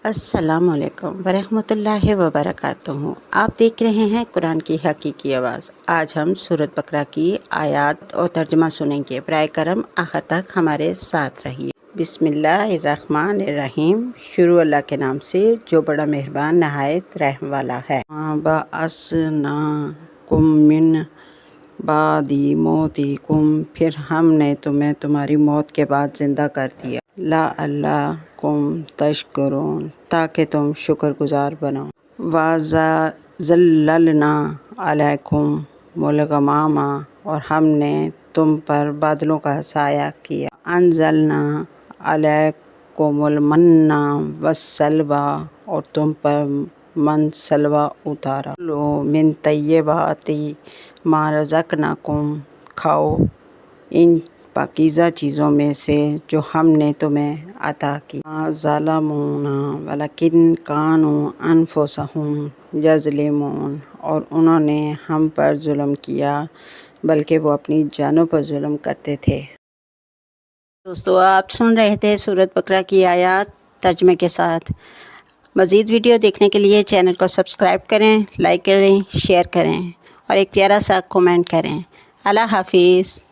السلام علیکم ورحمۃ اللہ وبرکاتہ۔ آپ دیکھ رہے ہیں قرآن کی حقیقی آواز۔ آج ہم سورۃ بقرہ کی آیات اور ترجمہ سنیں گے۔ برائے کرم آخر تک ہمارے ساتھ رہیے۔ بسم اللہ الرحمن الرحیم۔ شروع اللہ کے نام سے جو بڑا مہربان نہایت رحم والا ہے۔ بَعَثْنَاكُم مِّن بَعْدِ مَوْتِكُم، پھر ہم نے تمہیں تمہاری موت کے بعد زندہ کر دیا۔ لَعَلَّكُمْ تَشْکُرُونَ، تاکہ تم شکر گزار بنو۔ وَظَلَّلْنَا عَلَيْكُمُ الْغَمَامَ، اور ہم نے تم پر بادلوں کا سایہ کیا۔ أَنزَلْنَا عَلَيْكُمُ الْمَنَّ وَالسَّلْوَىٰ، اور تم پر من سلوہ اتارا۔ کُلُوا مِن طَیِّبَاتِ مَا رَزَقْنَاکُمْ، کھاؤ ان پاکیزہ چیزوں میں سے جو ہم نے تمہیں عطا کی۔ مَا ظَلَمُونَا وَلَکِن کَانُوا أَنفُسَہُمْ یظلمون، اور انہوں نے ہم پر ظلم کیا بلکہ وہ اپنی جانوں پر ظلم کرتے تھے۔ دوستو، آپ سن رہے تھے سورۃ بقرہ کی آیات ترجمے کے ساتھ۔ مزید ویڈیو دیکھنے کے لیے چینل کو سبسکرائب کریں، لائک کریں، شیئر کریں اور ایک پیارا سا کومنٹ کریں۔ اللہ حافظ۔